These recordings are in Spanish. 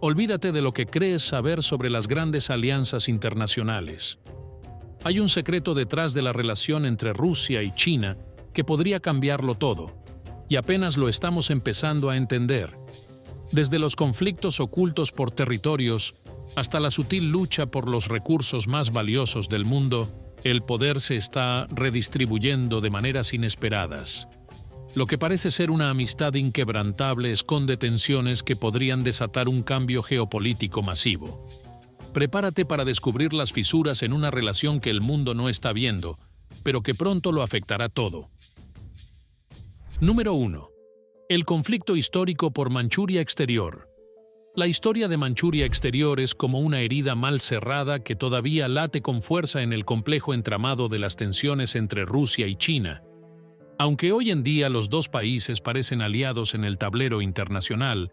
Olvídate de lo que crees saber sobre las grandes alianzas internacionales. Hay un secreto detrás de la relación entre Rusia y China que podría cambiarlo todo, y apenas lo estamos empezando a entender. Desde los conflictos ocultos por territorios hasta la sutil lucha por los recursos más valiosos del mundo, el poder se está redistribuyendo de maneras inesperadas. Lo que parece ser una amistad inquebrantable esconde tensiones que podrían desatar un cambio geopolítico masivo. Prepárate para descubrir las fisuras en una relación que el mundo no está viendo, pero que pronto lo afectará todo. Número 1. El conflicto histórico por Manchuria Exterior. La historia de Manchuria Exterior es como una herida mal cerrada que todavía late con fuerza en el complejo entramado de las tensiones entre Rusia y China. Aunque hoy en día los dos países parecen aliados en el tablero internacional,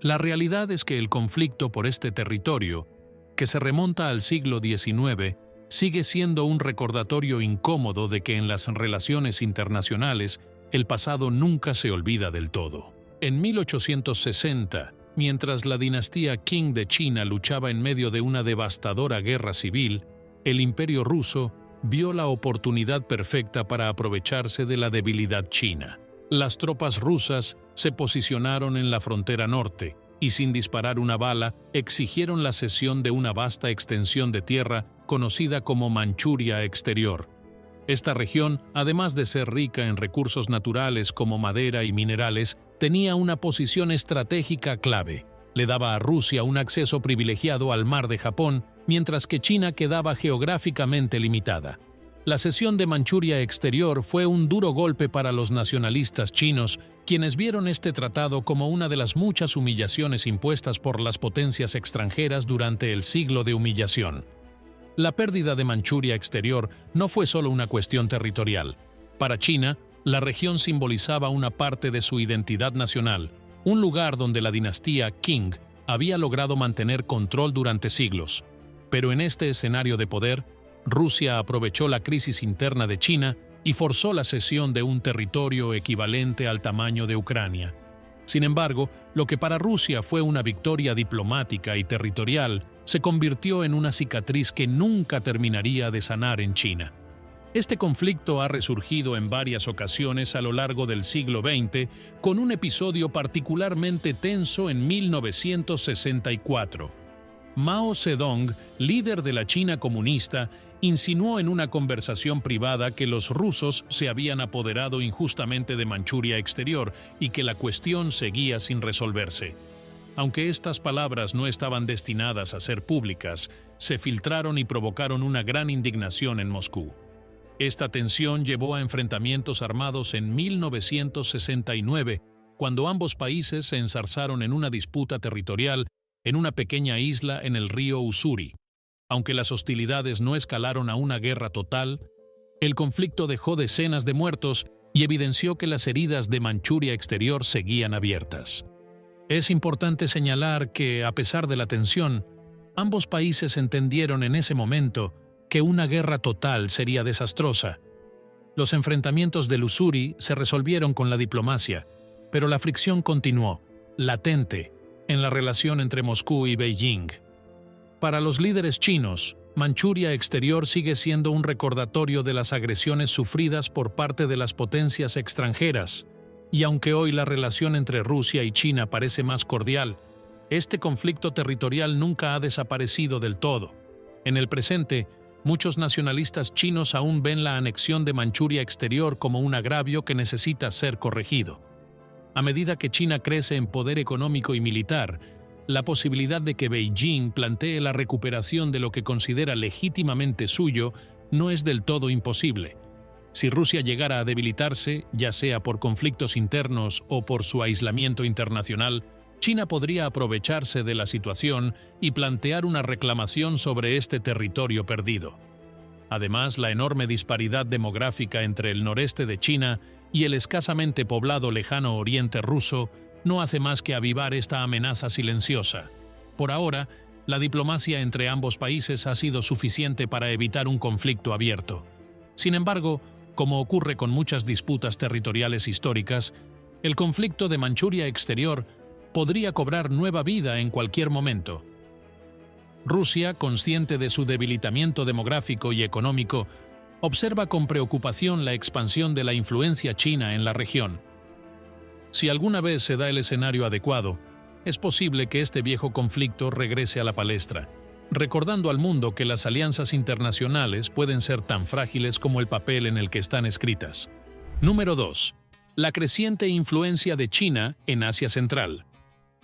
la realidad es que el conflicto por este territorio, que se remonta al siglo XIX, sigue siendo un recordatorio incómodo de que en las relaciones internacionales el pasado nunca se olvida del todo. En 1860, mientras la dinastía Qing de China luchaba en medio de una devastadora guerra civil, el Imperio ruso vio la oportunidad perfecta para aprovecharse de la debilidad china. Las tropas rusas se posicionaron en la frontera norte y, sin disparar una bala, exigieron la cesión de una vasta extensión de tierra conocida como Manchuria Exterior. Esta región, además de ser rica en recursos naturales como madera y minerales, tenía una posición estratégica clave. Le daba a Rusia un acceso privilegiado al mar de Japón, mientras que China quedaba geográficamente limitada. La cesión de Manchuria Exterior fue un duro golpe para los nacionalistas chinos, quienes vieron este tratado como una de las muchas humillaciones impuestas por las potencias extranjeras durante el siglo de humillación. La pérdida de Manchuria Exterior no fue solo una cuestión territorial. Para China, la región simbolizaba una parte de su identidad nacional, un lugar donde la dinastía Qing había logrado mantener control durante siglos. Pero en este escenario de poder, Rusia aprovechó la crisis interna de China y forzó la cesión de un territorio equivalente al tamaño de Ucrania. Sin embargo, lo que para Rusia fue una victoria diplomática y territorial se convirtió en una cicatriz que nunca terminaría de sanar en China. Este conflicto ha resurgido en varias ocasiones a lo largo del siglo XX, con un episodio particularmente tenso en 1964. Mao Zedong, líder de la China comunista, insinuó en una conversación privada que los rusos se habían apoderado injustamente de Manchuria Exterior y que la cuestión seguía sin resolverse. Aunque estas palabras no estaban destinadas a ser públicas, se filtraron y provocaron una gran indignación en Moscú. Esta tensión llevó a enfrentamientos armados en 1969, cuando ambos países se enzarzaron en una disputa territorial en una pequeña isla en el río Ussuri. Aunque las hostilidades no escalaron a una guerra total, el conflicto dejó decenas de muertos y evidenció que las heridas de Manchuria Exterior seguían abiertas. Es importante señalar que, a pesar de la tensión, ambos países entendieron en ese momento que una guerra total sería desastrosa. Los enfrentamientos del Ussuri se resolvieron con la diplomacia, pero la fricción continuó, latente, en la relación entre Moscú y Beijing. Para los líderes chinos, Manchuria Exterior sigue siendo un recordatorio de las agresiones sufridas por parte de las potencias extranjeras, y aunque hoy la relación entre Rusia y China parece más cordial, este conflicto territorial nunca ha desaparecido del todo. En el presente, muchos nacionalistas chinos aún ven la anexión de Manchuria Exterior como un agravio que necesita ser corregido. A medida que China crece en poder económico y militar, la posibilidad de que Beijing plantee la recuperación de lo que considera legítimamente suyo no es del todo imposible. Si Rusia llegara a debilitarse, ya sea por conflictos internos o por su aislamiento internacional, China podría aprovecharse de la situación y plantear una reclamación sobre este territorio perdido. Además, la enorme disparidad demográfica entre el noreste de China y el escasamente poblado lejano oriente ruso no hace más que avivar esta amenaza silenciosa. Por ahora, la diplomacia entre ambos países ha sido suficiente para evitar un conflicto abierto. Sin embargo, como ocurre con muchas disputas territoriales históricas, el conflicto de Manchuria Exterior podría cobrar nueva vida en cualquier momento. Rusia, consciente de su debilitamiento demográfico y económico, observa con preocupación la expansión de la influencia china en la región. Si alguna vez se da el escenario adecuado, es posible que este viejo conflicto regrese a la palestra, recordando al mundo que las alianzas internacionales pueden ser tan frágiles como el papel en el que están escritas. Número 2. La creciente influencia de China en Asia Central.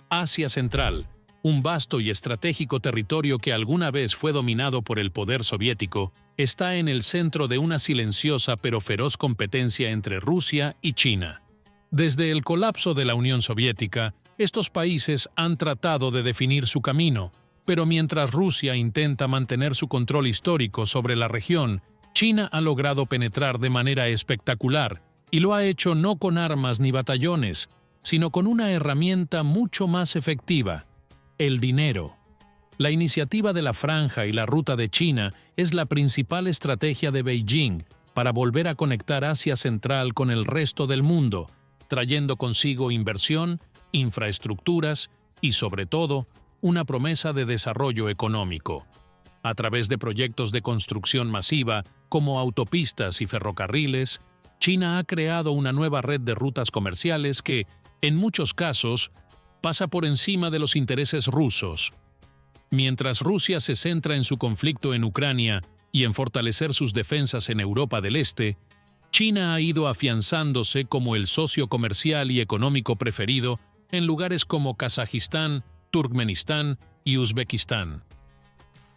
Asia Central, un vasto y estratégico territorio que alguna vez fue dominado por el poder soviético, está en el centro de una silenciosa pero feroz competencia entre Rusia y China. Desde el colapso de la Unión Soviética, estos países han tratado de definir su camino, pero mientras Rusia intenta mantener su control histórico sobre la región, China ha logrado penetrar de manera espectacular, y lo ha hecho no con armas ni batallones, sino con una herramienta mucho más efectiva: el dinero. La iniciativa de la Franja y la Ruta de China es la principal estrategia de Beijing para volver a conectar Asia Central con el resto del mundo, trayendo consigo inversión, infraestructuras y, sobre todo, una promesa de desarrollo económico. A través de proyectos de construcción masiva, como autopistas y ferrocarriles, China ha creado una nueva red de rutas comerciales que, en muchos casos, pasa por encima de los intereses rusos. Mientras Rusia se centra en su conflicto en Ucrania y en fortalecer sus defensas en Europa del Este, China ha ido afianzándose como el socio comercial y económico preferido en lugares como Kazajistán, Turkmenistán y Uzbekistán.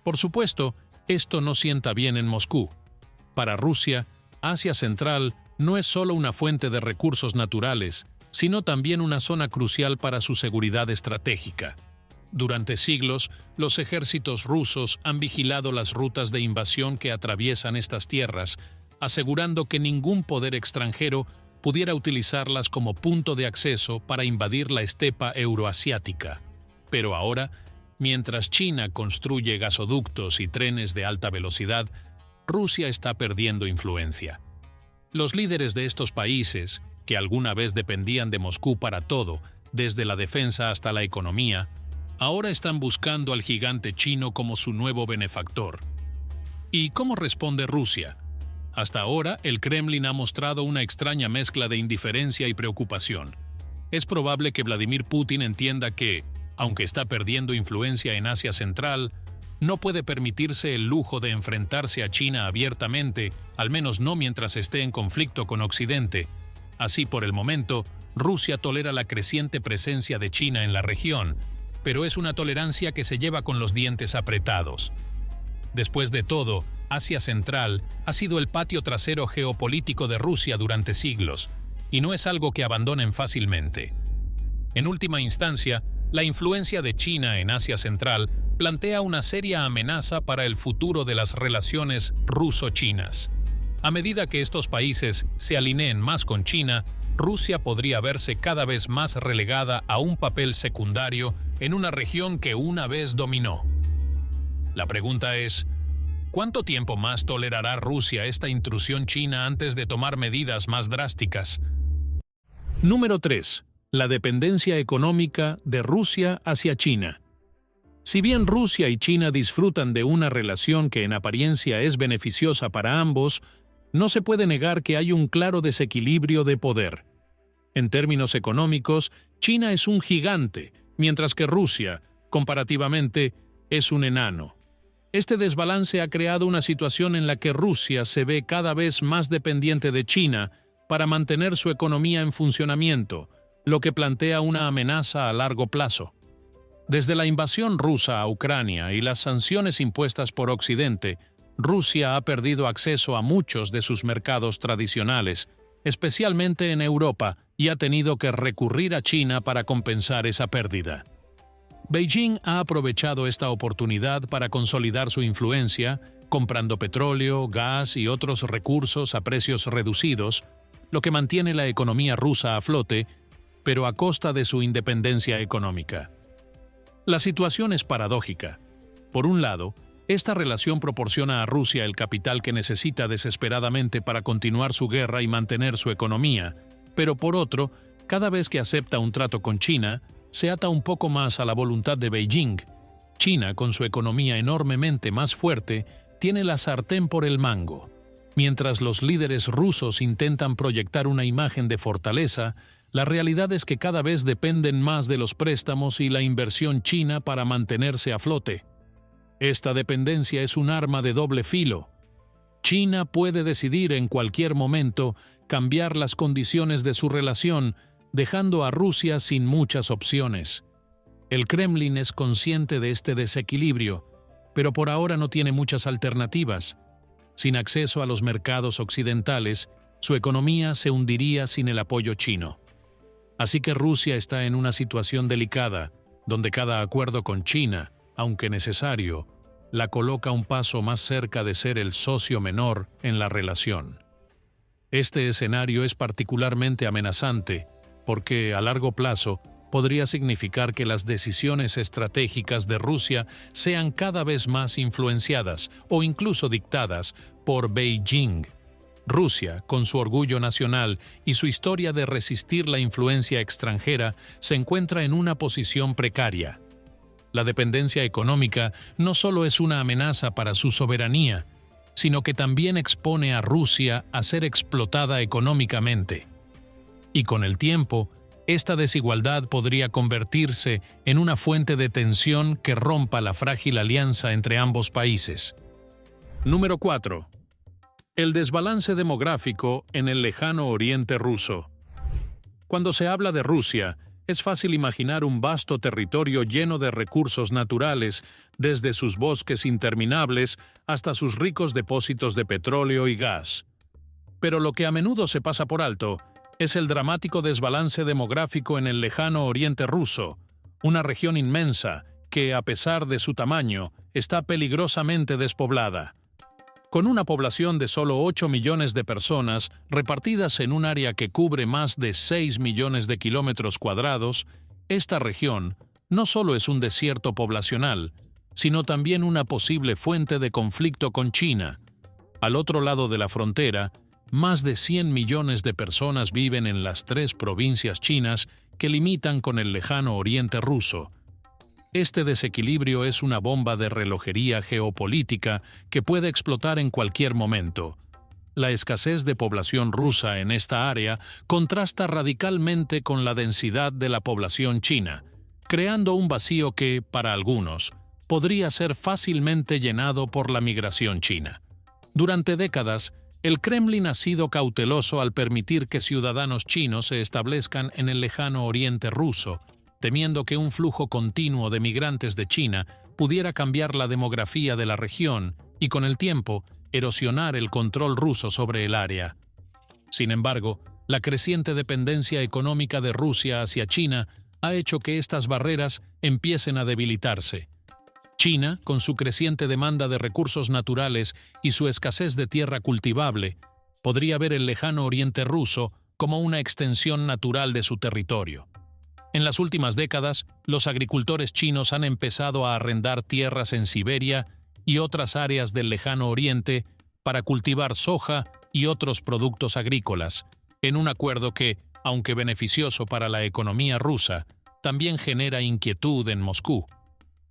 Por supuesto, esto no sienta bien en Moscú. Para Rusia, Asia Central no es solo una fuente de recursos naturales, sino también una zona crucial para su seguridad estratégica. Durante siglos, los ejércitos rusos han vigilado las rutas de invasión que atraviesan estas tierras, asegurando que ningún poder extranjero pudiera utilizarlas como punto de acceso para invadir la estepa euroasiática. Pero ahora, mientras China construye gasoductos y trenes de alta velocidad, Rusia está perdiendo influencia. Los líderes de estos países, que alguna vez dependían de Moscú para todo, desde la defensa hasta la economía, ahora están buscando al gigante chino como su nuevo benefactor. ¿Y cómo responde Rusia? Hasta ahora, el Kremlin ha mostrado una extraña mezcla de indiferencia y preocupación. Es probable que Vladimir Putin entienda que, aunque está perdiendo influencia en Asia Central, no puede permitirse el lujo de enfrentarse a China abiertamente, al menos no mientras esté en conflicto con Occidente. Así, por el momento, Rusia tolera la creciente presencia de China en la región, pero es una tolerancia que se lleva con los dientes apretados. Después de todo, Asia Central ha sido el patio trasero geopolítico de Rusia durante siglos, y no es algo que abandonen fácilmente. En última instancia, la influencia de China en Asia Central plantea una seria amenaza para el futuro de las relaciones ruso-chinas. A medida que estos países se alineen más con China, Rusia podría verse cada vez más relegada a un papel secundario en una región que una vez dominó. La pregunta es, ¿cuánto tiempo más tolerará Rusia esta intrusión china antes de tomar medidas más drásticas? Número 3. La dependencia económica de Rusia hacia China. Si bien Rusia y China disfrutan de una relación que en apariencia es beneficiosa para ambos, no se puede negar que hay un claro desequilibrio de poder. En términos económicos, China es un gigante, mientras que Rusia, comparativamente, es un enano. Este desbalance ha creado una situación en la que Rusia se ve cada vez más dependiente de China para mantener su economía en funcionamiento, lo que plantea una amenaza a largo plazo. Desde la invasión rusa a Ucrania y las sanciones impuestas por Occidente, Rusia ha perdido acceso a muchos de sus mercados tradicionales, especialmente en Europa, y ha tenido que recurrir a China para compensar esa pérdida. Beijing ha aprovechado esta oportunidad para consolidar su influencia, comprando petróleo, gas y otros recursos a precios reducidos, lo que mantiene la economía rusa a flote, pero a costa de su independencia económica. La situación es paradójica. Por un lado, esta relación proporciona a Rusia el capital que necesita desesperadamente para continuar su guerra y mantener su economía, pero por otro, cada vez que acepta un trato con China, se ata un poco más a la voluntad de Beijing. China, con su economía enormemente más fuerte, tiene la sartén por el mango. Mientras los líderes rusos intentan proyectar una imagen de fortaleza, la realidad es que cada vez dependen más de los préstamos y la inversión china para mantenerse a flote. Esta dependencia es un arma de doble filo. China puede decidir en cualquier momento cambiar las condiciones de su relación, dejando a Rusia sin muchas opciones. El Kremlin es consciente de este desequilibrio, pero por ahora no tiene muchas alternativas. Sin acceso a los mercados occidentales, su economía se hundiría sin el apoyo chino. Así que Rusia está en una situación delicada, donde cada acuerdo con China, aunque necesario, la coloca un paso más cerca de ser el socio menor en la relación. Este escenario es particularmente amenazante porque, a largo plazo, podría significar que las decisiones estratégicas de Rusia sean cada vez más influenciadas o incluso dictadas por Beijing. Rusia, con su orgullo nacional y su historia de resistir la influencia extranjera, se encuentra en una posición precaria. La dependencia económica no solo es una amenaza para su soberanía, sino que también expone a Rusia a ser explotada económicamente. Y con el tiempo, esta desigualdad podría convertirse en una fuente de tensión que rompa la frágil alianza entre ambos países. Número 4. El desbalance demográfico en el lejano oriente ruso. Cuando se habla de Rusia, es fácil imaginar un vasto territorio lleno de recursos naturales, desde sus bosques interminables hasta sus ricos depósitos de petróleo y gas. Pero lo que a menudo se pasa por alto es el dramático desbalance demográfico en el lejano oriente ruso, una región inmensa que, a pesar de su tamaño, está peligrosamente despoblada. Con una población de solo 8 millones de personas repartidas en un área que cubre más de 6 millones de kilómetros cuadrados, esta región no solo es un desierto poblacional, sino también una posible fuente de conflicto con China. Al otro lado de la frontera, más de 100 millones de personas viven en las 3 provincias chinas que limitan con el lejano oriente ruso. Este desequilibrio es una bomba de relojería geopolítica que puede explotar en cualquier momento. La escasez de población rusa en esta área contrasta radicalmente con la densidad de la población china, creando un vacío que, para algunos, podría ser fácilmente llenado por la migración china. Durante décadas, el Kremlin ha sido cauteloso al permitir que ciudadanos chinos se establezcan en el lejano oriente ruso, temiendo que un flujo continuo de migrantes de China pudiera cambiar la demografía de la región y, con el tiempo, erosionar el control ruso sobre el área. Sin embargo, la creciente dependencia económica de Rusia hacia China ha hecho que estas barreras empiecen a debilitarse. China, con su creciente demanda de recursos naturales y su escasez de tierra cultivable, podría ver el lejano oriente ruso como una extensión natural de su territorio. En las últimas décadas, los agricultores chinos han empezado a arrendar tierras en Siberia y otras áreas del lejano oriente para cultivar soja y otros productos agrícolas, en un acuerdo que, aunque beneficioso para la economía rusa, también genera inquietud en Moscú.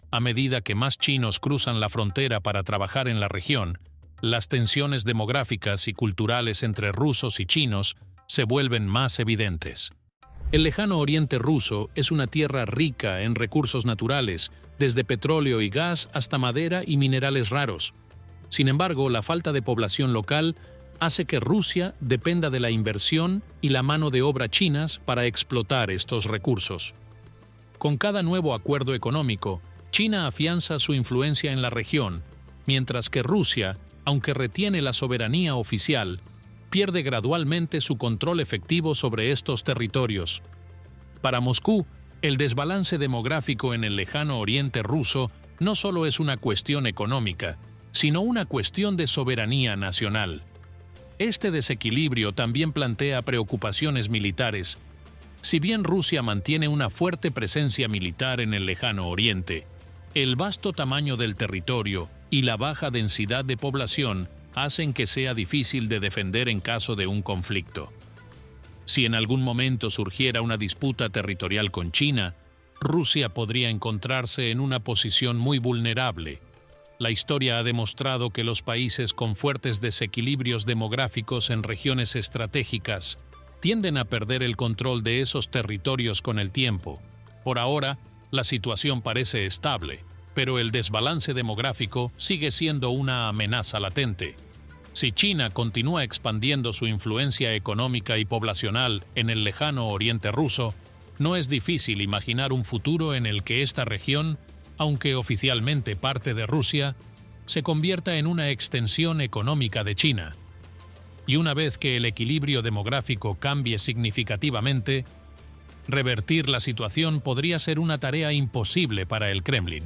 A medida que más chinos cruzan la frontera para trabajar en la región, las tensiones demográficas y culturales entre rusos y chinos se vuelven más evidentes. El lejano oriente ruso es una tierra rica en recursos naturales, desde petróleo y gas hasta madera y minerales raros. Sin embargo, la falta de población local hace que Rusia dependa de la inversión y la mano de obra chinas para explotar estos recursos. Con cada nuevo acuerdo económico, China afianza su influencia en la región, mientras que Rusia, aunque retiene la soberanía oficial, pierde gradualmente su control efectivo sobre estos territorios. Para Moscú, el desbalance demográfico en el lejano oriente ruso no solo es una cuestión económica, sino una cuestión de soberanía nacional. Este desequilibrio también plantea preocupaciones militares. Si bien Rusia mantiene una fuerte presencia militar en el lejano oriente, el vasto tamaño del territorio y la baja densidad de población hacen que sea difícil de defender en caso de un conflicto. Si en algún momento surgiera una disputa territorial con China, Rusia podría encontrarse en una posición muy vulnerable. La historia ha demostrado que los países con fuertes desequilibrios demográficos en regiones estratégicas tienden a perder el control de esos territorios con el tiempo. Por ahora, la situación parece estable, pero el desbalance demográfico sigue siendo una amenaza latente. Si China continúa expandiendo su influencia económica y poblacional en el lejano oriente ruso, no es difícil imaginar un futuro en el que esta región, aunque oficialmente parte de Rusia, se convierta en una extensión económica de China. Y una vez que el equilibrio demográfico cambie significativamente, revertir la situación podría ser una tarea imposible para el Kremlin.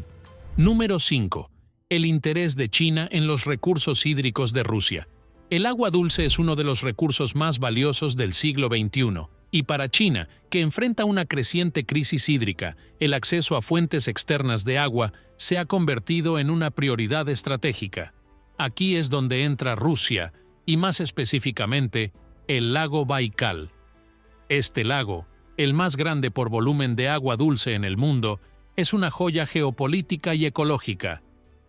Número 5. El interés de China en los recursos hídricos de Rusia. El agua dulce es uno de los recursos más valiosos del siglo XXI, y para China, que enfrenta una creciente crisis hídrica, el acceso a fuentes externas de agua se ha convertido en una prioridad estratégica. Aquí es donde entra Rusia, y más específicamente, el lago Baikal. Este lago, el más grande por volumen de agua dulce en el mundo, es una joya geopolítica y ecológica.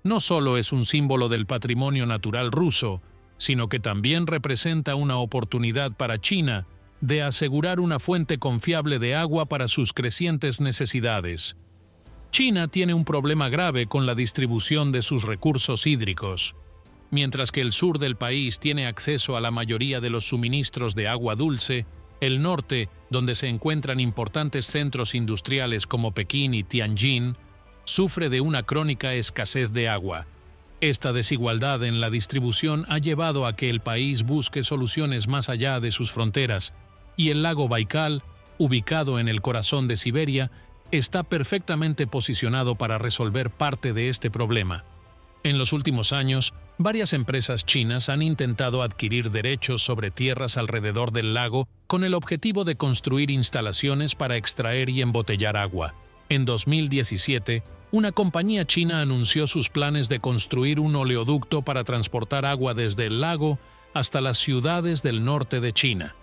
No solo es un símbolo del patrimonio natural ruso, sino que también representa una oportunidad para China de asegurar una fuente confiable de agua para sus crecientes necesidades. China tiene un problema grave con la distribución de sus recursos hídricos. Mientras que el sur del país tiene acceso a la mayoría de los suministros de agua dulce, el norte, donde se encuentran importantes centros industriales como Pekín y Tianjin, sufre de una crónica escasez de agua. Esta desigualdad en la distribución ha llevado a que el país busque soluciones más allá de sus fronteras, y el lago Baikal, ubicado en el corazón de Siberia, está perfectamente posicionado para resolver parte de este problema. En los últimos años, varias empresas chinas han intentado adquirir derechos sobre tierras alrededor del lago con el objetivo de construir instalaciones para extraer y embotellar agua. En 2017, una compañía china anunció sus planes de construir un oleoducto para transportar agua desde el lago hasta las ciudades del norte de China.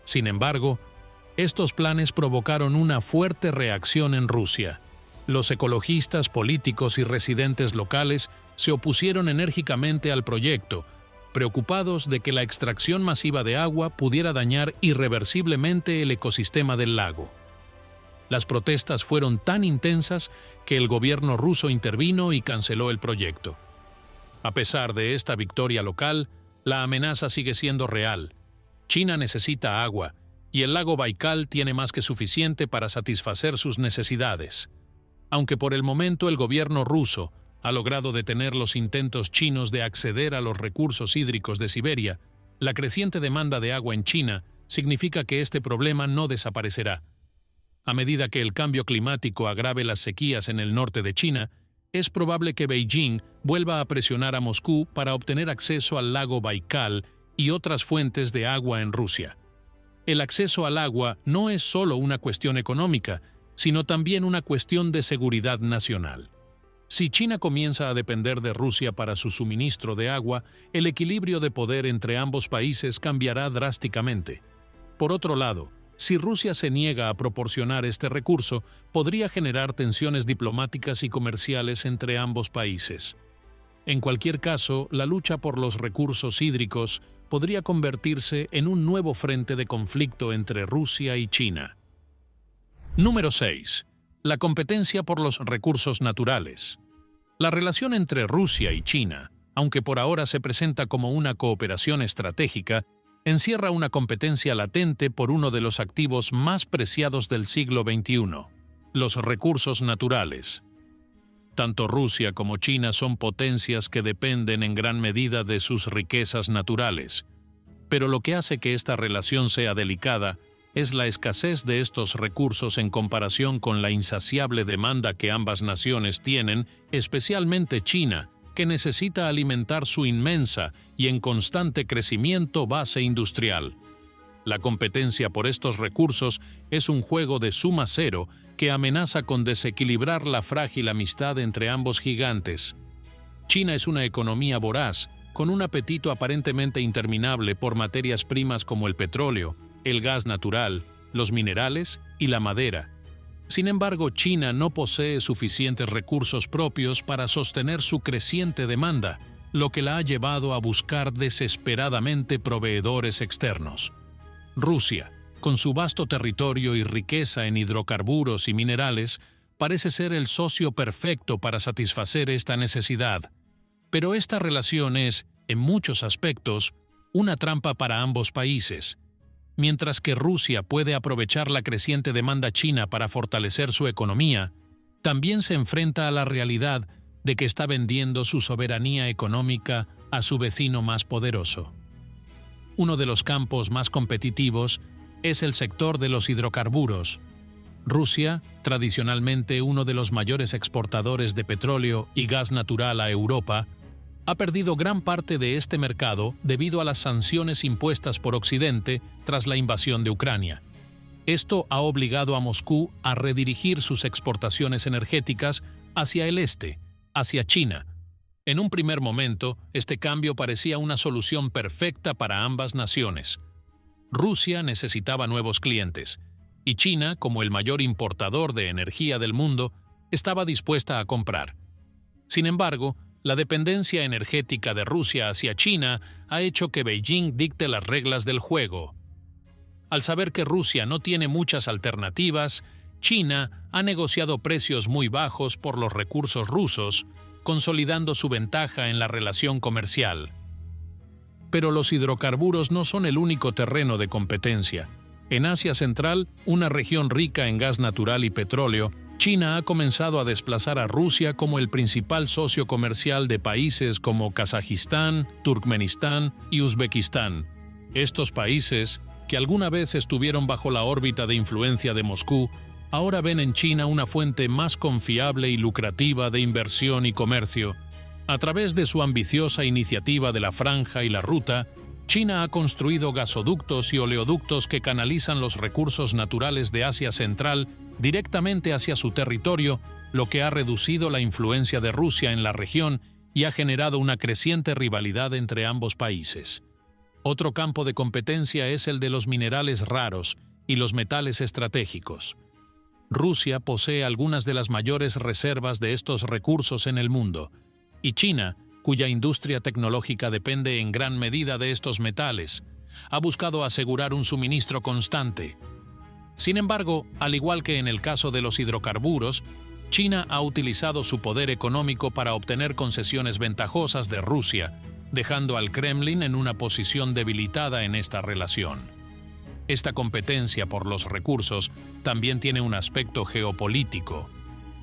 Sin embargo, estos planes provocaron una fuerte reacción en Rusia. Los ecologistas, políticos y residentes locales se opusieron enérgicamente al proyecto, preocupados de que la extracción masiva de agua pudiera dañar irreversiblemente el ecosistema del lago. Las protestas fueron tan intensas que el gobierno ruso intervino y canceló el proyecto. A pesar de esta victoria local, la amenaza sigue siendo real. China necesita agua, y el lago Baikal tiene más que suficiente para satisfacer sus necesidades. Aunque por el momento el gobierno ruso ha logrado detener los intentos chinos de acceder a los recursos hídricos de Siberia, la creciente demanda de agua en China significa que este problema no desaparecerá. A medida que el cambio climático agrave las sequías en el norte de China, es probable que Beijing vuelva a presionar a Moscú para obtener acceso al lago Baikal y otras fuentes de agua en Rusia. El acceso al agua no es solo una cuestión económica, sino también una cuestión de seguridad nacional. Si China comienza a depender de Rusia para su suministro de agua, el equilibrio de poder entre ambos países cambiará drásticamente. Por otro lado, si Rusia se niega a proporcionar este recurso, podría generar tensiones diplomáticas y comerciales entre ambos países. En cualquier caso, la lucha por los recursos hídricos podría convertirse en un nuevo frente de conflicto entre Rusia y China. Número 6. La competencia por los recursos naturales. La relación entre Rusia y China, aunque por ahora se presenta como una cooperación estratégica, encierra una competencia latente por uno de los activos más preciados del siglo XXI, los recursos naturales. Tanto Rusia como China son potencias que dependen en gran medida de sus riquezas naturales, pero lo que hace que esta relación sea delicada es la escasez de estos recursos en comparación con la insaciable demanda que ambas naciones tienen, especialmente China, que necesita alimentar su inmensa y en constante crecimiento base industrial. La competencia por estos recursos es un juego de suma cero que amenaza con desequilibrar la frágil amistad entre ambos gigantes. China es una economía voraz, con un apetito aparentemente interminable por materias primas como el petróleo, el gas natural, los minerales y la madera. Sin embargo, China no posee suficientes recursos propios para sostener su creciente demanda, lo que la ha llevado a buscar desesperadamente proveedores externos. Rusia, con su vasto territorio y riqueza en hidrocarburos y minerales, parece ser el socio perfecto para satisfacer esta necesidad. Pero esta relación es, en muchos aspectos, una trampa para ambos países. Mientras que Rusia puede aprovechar la creciente demanda china para fortalecer su economía, también se enfrenta a la realidad de que está vendiendo su soberanía económica a su vecino más poderoso. Uno de los campos más competitivos es el sector de los hidrocarburos. Rusia, tradicionalmente uno de los mayores exportadores de petróleo y gas natural a Europa, ha perdido gran parte de este mercado debido a las sanciones impuestas por Occidente tras la invasión de Ucrania. Esto ha obligado a Moscú a redirigir sus exportaciones energéticas hacia el este, hacia China. En un primer momento, este cambio parecía una solución perfecta para ambas naciones. Rusia necesitaba nuevos clientes, y China, como el mayor importador de energía del mundo, estaba dispuesta a comprar. Sin embargo, la dependencia energética de Rusia hacia China ha hecho que Beijing dicte las reglas del juego. Al saber que Rusia no tiene muchas alternativas, China ha negociado precios muy bajos por los recursos rusos, consolidando su ventaja en la relación comercial. Pero los hidrocarburos no son el único terreno de competencia. En Asia Central, una región rica en gas natural y petróleo, China ha comenzado a desplazar a Rusia como el principal socio comercial de países como Kazajistán, Turkmenistán y Uzbekistán. Estos países, que alguna vez estuvieron bajo la órbita de influencia de Moscú, ahora ven en China una fuente más confiable y lucrativa de inversión y comercio. A través de su ambiciosa iniciativa de la Franja y la Ruta, China ha construido gasoductos y oleoductos que canalizan los recursos naturales de Asia Central directamente hacia su territorio, lo que ha reducido la influencia de Rusia en la región y ha generado una creciente rivalidad entre ambos países. Otro campo de competencia es el de los minerales raros y los metales estratégicos. Rusia posee algunas de las mayores reservas de estos recursos en el mundo, y China, cuya industria tecnológica depende en gran medida de estos metales, ha buscado asegurar un suministro constante. Sin embargo, al igual que en el caso de los hidrocarburos, China ha utilizado su poder económico para obtener concesiones ventajosas de Rusia, dejando al Kremlin en una posición debilitada en esta relación. Esta competencia por los recursos también tiene un aspecto geopolítico.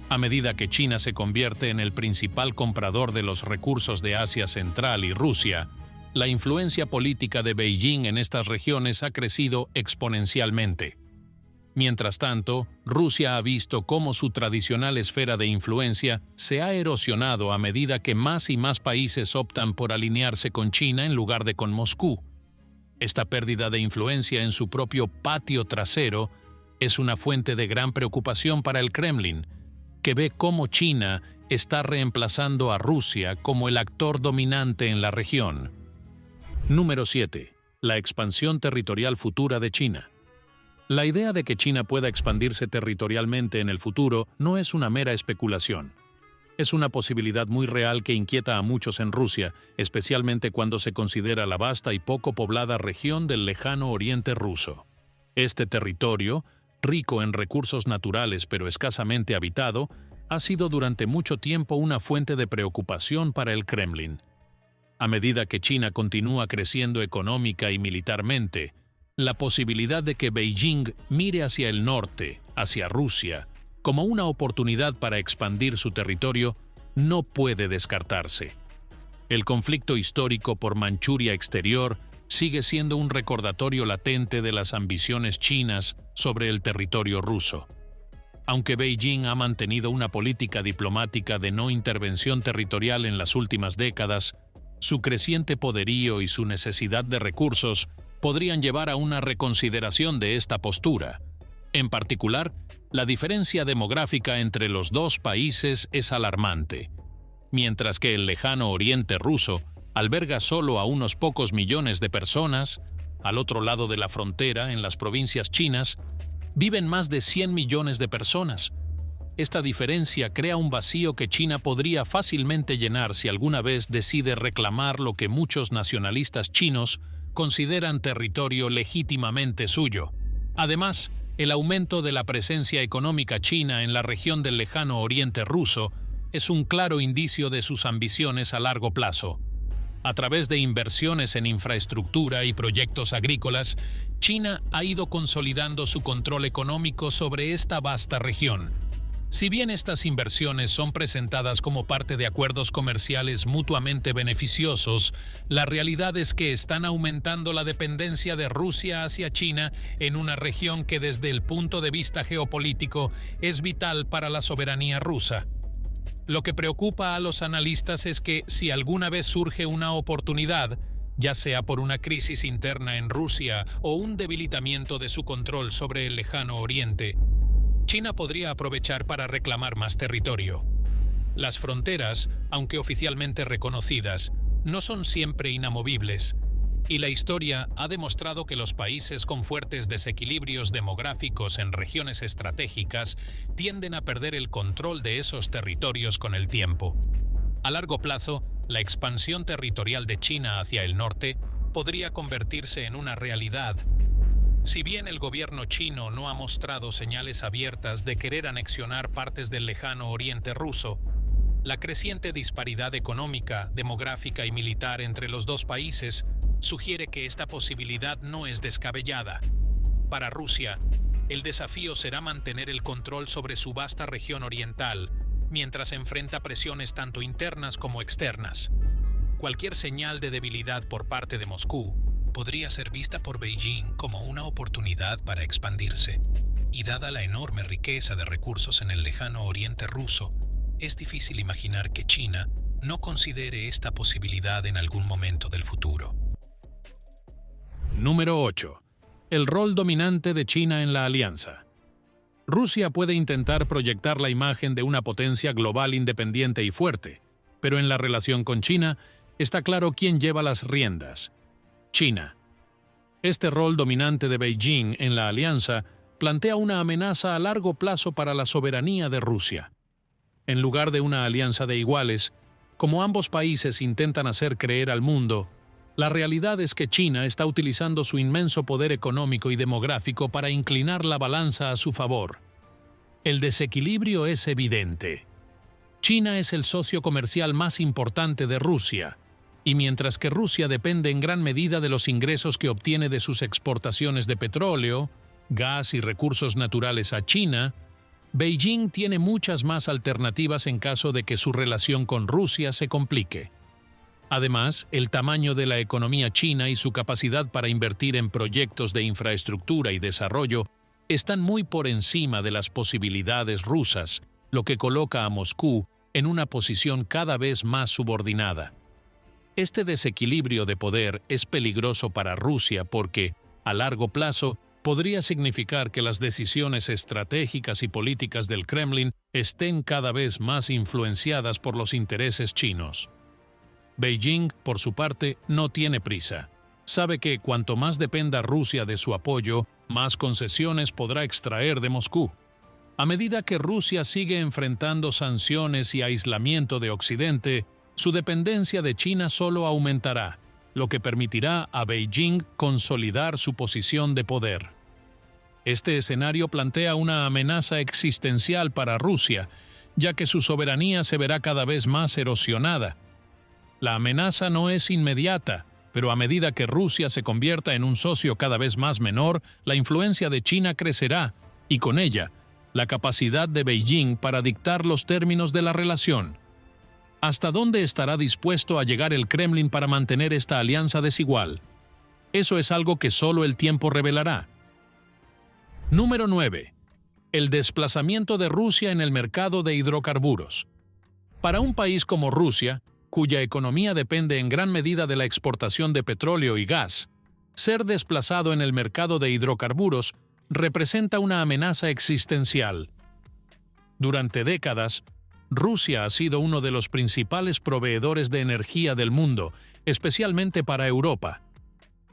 A medida que China se convierte en el principal comprador de los recursos de Asia Central y Rusia, la influencia política de Beijing en estas regiones ha crecido exponencialmente. Mientras tanto, Rusia ha visto cómo su tradicional esfera de influencia se ha erosionado a medida que más y más países optan por alinearse con China en lugar de con Moscú. Esta pérdida de influencia en su propio patio trasero es una fuente de gran preocupación para el Kremlin, que ve cómo China está reemplazando a Rusia como el actor dominante en la región. Número 7. La expansión territorial futura de China. La idea de que China pueda expandirse territorialmente en el futuro no es una mera especulación. Es una posibilidad muy real que inquieta a muchos en Rusia, especialmente cuando se considera la vasta y poco poblada región del lejano oriente ruso. Este territorio, rico en recursos naturales pero escasamente habitado, ha sido durante mucho tiempo una fuente de preocupación para el Kremlin. A medida que China continúa creciendo económica y militarmente, la posibilidad de que Beijing mire hacia el norte, hacia Rusia, como una oportunidad para expandir su territorio, no puede descartarse. El conflicto histórico por Manchuria exterior sigue siendo un recordatorio latente de las ambiciones chinas sobre el territorio ruso. Aunque Beijing ha mantenido una política diplomática de no intervención territorial en las últimas décadas, su creciente poderío y su necesidad de recursos podrían llevar a una reconsideración de esta postura. En particular, la diferencia demográfica entre los dos países es alarmante. Mientras que el lejano oriente ruso alberga solo a unos pocos millones de personas, al otro lado de la frontera, en las provincias chinas, viven más de 100 millones de personas. Esta diferencia crea un vacío que China podría fácilmente llenar si alguna vez decide reclamar lo que muchos nacionalistas chinos consideran territorio legítimamente suyo. Además, el aumento de la presencia económica china en la región del lejano oriente ruso es un claro indicio de sus ambiciones a largo plazo. A través de inversiones en infraestructura y proyectos agrícolas, China ha ido consolidando su control económico sobre esta vasta región. Si bien estas inversiones son presentadas como parte de acuerdos comerciales mutuamente beneficiosos, la realidad es que están aumentando la dependencia de Rusia hacia China en una región que desde el punto de vista geopolítico es vital para la soberanía rusa. Lo que preocupa a los analistas es que si alguna vez surge una oportunidad, ya sea por una crisis interna en Rusia o un debilitamiento de su control sobre el lejano oriente, China podría aprovechar para reclamar más territorio. Las fronteras, aunque oficialmente reconocidas, no son siempre inamovibles, y la historia ha demostrado que los países con fuertes desequilibrios demográficos en regiones estratégicas tienden a perder el control de esos territorios con el tiempo. A largo plazo, la expansión territorial de China hacia el norte podría convertirse en una realidad. Si bien el gobierno chino no ha mostrado señales abiertas de querer anexionar partes del lejano oriente ruso, la creciente disparidad económica, demográfica y militar entre los dos países sugiere que esta posibilidad no es descabellada. Para Rusia, el desafío será mantener el control sobre su vasta región oriental, mientras enfrenta presiones tanto internas como externas. Cualquier señal de debilidad por parte de Moscú podría ser vista por Beijing como una oportunidad para expandirse, y dada la enorme riqueza de recursos en el lejano oriente ruso, es difícil imaginar que China no considere esta posibilidad en algún momento del futuro. Número 8. El rol dominante de China en la alianza. Rusia puede intentar proyectar la imagen de una potencia global independiente y fuerte, pero en la relación con China está claro quién lleva las riendas: China. Este rol dominante de Beijing en la alianza plantea una amenaza a largo plazo para la soberanía de Rusia. En lugar de una alianza de iguales, como ambos países intentan hacer creer al mundo, la realidad es que China está utilizando su inmenso poder económico y demográfico para inclinar la balanza a su favor. El desequilibrio es evidente. China es el socio comercial más importante de Rusia, y mientras que Rusia depende en gran medida de los ingresos que obtiene de sus exportaciones de petróleo, gas y recursos naturales a China, Beijing tiene muchas más alternativas en caso de que su relación con Rusia se complique. Además, el tamaño de la economía china y su capacidad para invertir en proyectos de infraestructura y desarrollo están muy por encima de las posibilidades rusas, lo que coloca a Moscú en una posición cada vez más subordinada. Este desequilibrio de poder es peligroso para Rusia porque, a largo plazo, podría significar que las decisiones estratégicas y políticas del Kremlin estén cada vez más influenciadas por los intereses chinos. Beijing, por su parte, no tiene prisa. Sabe que cuanto más dependa Rusia de su apoyo, más concesiones podrá extraer de Moscú. A medida que Rusia sigue enfrentando sanciones y aislamiento de Occidente, su dependencia de China solo aumentará, lo que permitirá a Beijing consolidar su posición de poder. Este escenario plantea una amenaza existencial para Rusia, ya que su soberanía se verá cada vez más erosionada. La amenaza no es inmediata, pero a medida que Rusia se convierta en un socio cada vez más menor, la influencia de China crecerá, y con ella, la capacidad de Beijing para dictar los términos de la relación. ¿Hasta dónde estará dispuesto a llegar el Kremlin para mantener esta alianza desigual? Eso es algo que solo el tiempo revelará. Número 9. El desplazamiento de Rusia en el mercado de hidrocarburos. Para un país como Rusia, cuya economía depende en gran medida de la exportación de petróleo y gas, ser desplazado en el mercado de hidrocarburos representa una amenaza existencial. Durante décadas, Rusia ha sido uno de los principales proveedores de energía del mundo, especialmente para Europa.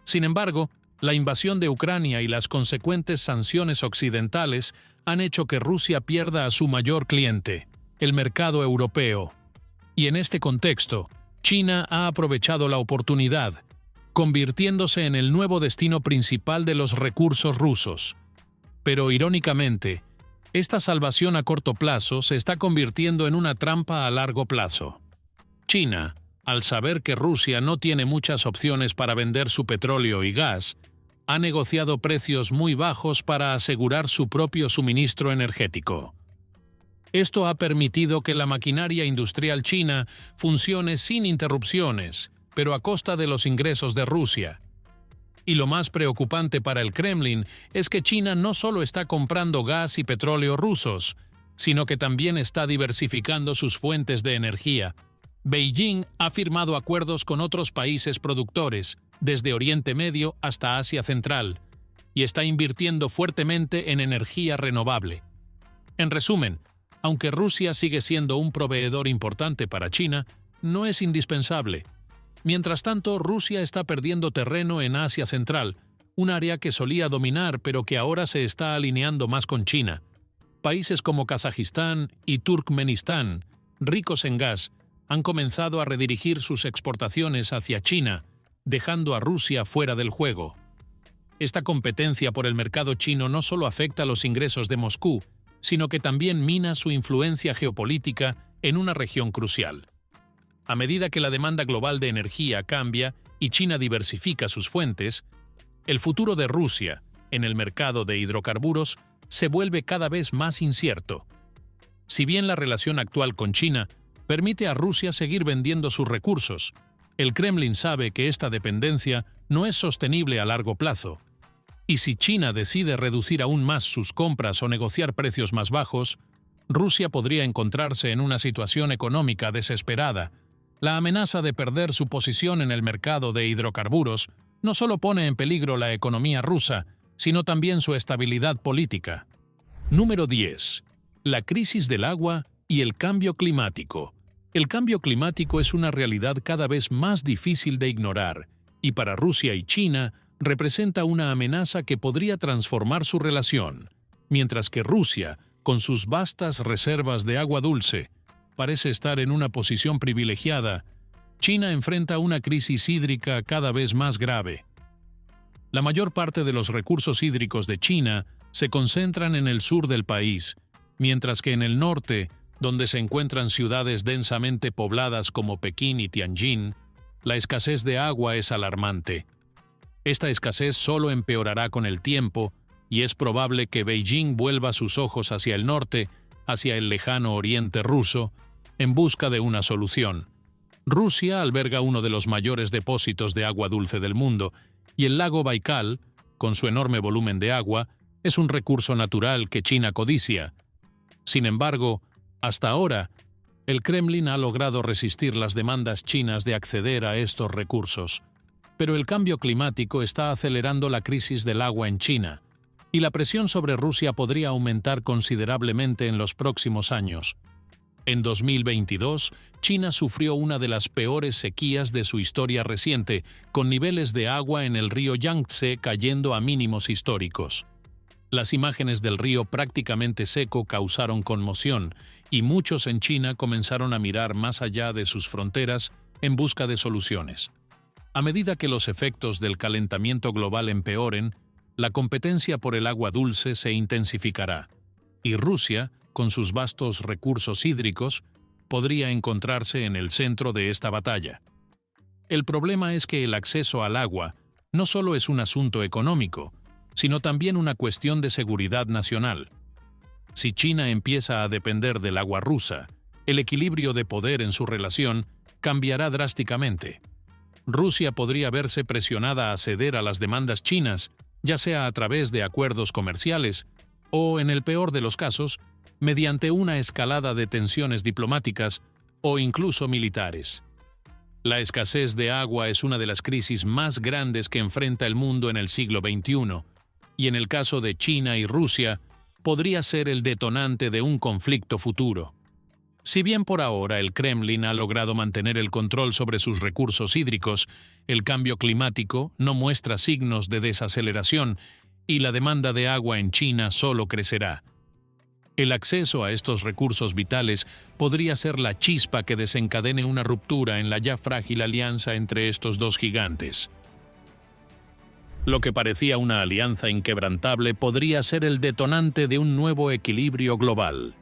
Sin embargo, La invasión de Ucrania y las consecuentes sanciones occidentales han hecho que Rusia pierda a su mayor cliente, el mercado europeo. Y en este contexto, China ha aprovechado la oportunidad, convirtiéndose en el nuevo destino principal de los recursos rusos. Pero irónicamente, esta salvación a corto plazo se está convirtiendo en una trampa a largo plazo. China, al saber que Rusia no tiene muchas opciones para vender su petróleo y gas, ha negociado precios muy bajos para asegurar su propio suministro energético. Esto ha permitido que la maquinaria industrial china funcione sin interrupciones, pero a costa de los ingresos de Rusia. Y lo más preocupante para el Kremlin es que China no solo está comprando gas y petróleo rusos, sino que también está diversificando sus fuentes de energía. Beijing ha firmado acuerdos con otros países productores, desde Oriente Medio hasta Asia Central, y está invirtiendo fuertemente en energía renovable. En resumen, aunque Rusia sigue siendo un proveedor importante para China, no es indispensable. Mientras tanto, Rusia está perdiendo terreno en Asia Central, un área que solía dominar pero que ahora se está alineando más con China. Países como Kazajistán y Turkmenistán, ricos en gas, han comenzado a redirigir sus exportaciones hacia China, dejando a Rusia fuera del juego. Esta competencia por el mercado chino no solo afecta los ingresos de Moscú, sino que también mina su influencia geopolítica en una región crucial. A medida que la demanda global de energía cambia y China diversifica sus fuentes, el futuro de Rusia en el mercado de hidrocarburos se vuelve cada vez más incierto. Si bien la relación actual con China permite a Rusia seguir vendiendo sus recursos, el Kremlin sabe que esta dependencia no es sostenible a largo plazo. Y si China decide reducir aún más sus compras o negociar precios más bajos, Rusia podría encontrarse en una situación económica desesperada. La amenaza de perder su posición en el mercado de hidrocarburos no solo pone en peligro la economía rusa, sino también su estabilidad política. Número 10. La crisis del agua y el cambio climático. El cambio climático es una realidad cada vez más difícil de ignorar, y para Rusia y China representa una amenaza que podría transformar su relación, mientras que Rusia, con sus vastas reservas de agua dulce, parece estar en una posición privilegiada. China enfrenta una crisis hídrica cada vez más grave. La mayor parte de los recursos hídricos de China se concentran en el sur del país, mientras que en el norte, donde se encuentran ciudades densamente pobladas como Pekín y Tianjin, la escasez de agua es alarmante. Esta escasez solo empeorará con el tiempo, y es probable que Beijing vuelva sus ojos hacia el norte, hacia el lejano oriente ruso, en busca de una solución. Rusia alberga uno de los mayores depósitos de agua dulce del mundo, y el lago Baikal, con su enorme volumen de agua, es un recurso natural que China codicia. Sin embargo, hasta ahora, el Kremlin ha logrado resistir las demandas chinas de acceder a estos recursos. Pero el cambio climático está acelerando la crisis del agua en China, y la presión sobre Rusia podría aumentar considerablemente en los próximos años. En 2022, China sufrió una de las peores sequías de su historia reciente, con niveles de agua en el río Yangtze cayendo a mínimos históricos. Las imágenes del río prácticamente seco causaron conmoción, y muchos en China comenzaron a mirar más allá de sus fronteras en busca de soluciones. A medida que los efectos del calentamiento global empeoren, la competencia por el agua dulce se intensificará, y Rusia, con sus vastos recursos hídricos, podría encontrarse en el centro de esta batalla. El problema es que el acceso al agua no solo es un asunto económico, sino también una cuestión de seguridad nacional. Si China empieza a depender del agua rusa, el equilibrio de poder en su relación cambiará drásticamente. Rusia podría verse presionada a ceder a las demandas chinas, ya sea a través de acuerdos comerciales o, en el peor de los casos, mediante una escalada de tensiones diplomáticas o incluso militares. La escasez de agua es una de las crisis más grandes que enfrenta el mundo en el siglo XXI, y en el caso de China y Rusia, podría ser el detonante de un conflicto futuro. Si bien por ahora el Kremlin ha logrado mantener el control sobre sus recursos hídricos, el cambio climático no muestra signos de desaceleración y la demanda de agua en China solo crecerá. El acceso a estos recursos vitales podría ser la chispa que desencadene una ruptura en la ya frágil alianza entre estos dos gigantes. Lo que parecía una alianza inquebrantable podría ser el detonante de un nuevo equilibrio global.